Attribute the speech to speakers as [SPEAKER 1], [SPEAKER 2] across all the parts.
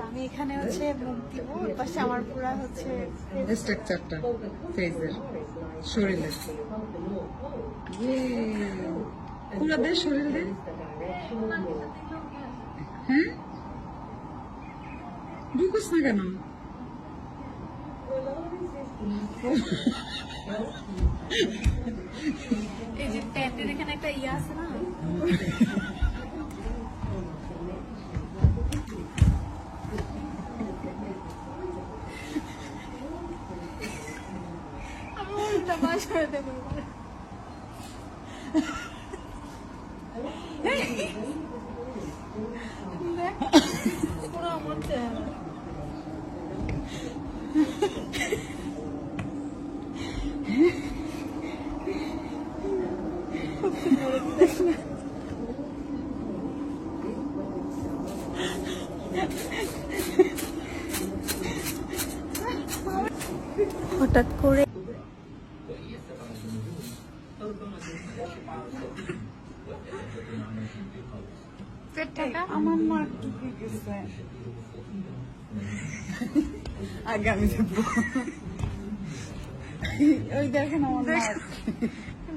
[SPEAKER 1] আমি এখানে হচ্ছে মুখ দিব, ওর পাশে আমার পুরা হচ্ছে
[SPEAKER 2] স্ট্রাকচারটা ফেসের শরীরের পুরা দে শরীর দে। হ্যাঁ ঢুকুস না কেন?
[SPEAKER 1] এই যে ট্যাটের এখানে একটা ইয়ে আছে না, আমি উল্টা পাশ করে দেবো এবার। দেখ, পুরো আমার চেহারা। হঠাৎ করে
[SPEAKER 2] আমার মা কি গেছে আগে আমি দেখবো। ওই দেখেন আমার মা,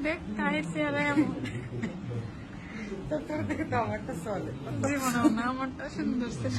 [SPEAKER 1] দেখ কাহির চেহারা এমন।
[SPEAKER 2] তোর থেকে তো আমারটা চলে।
[SPEAKER 1] আমারটা সুন্দর ছিল।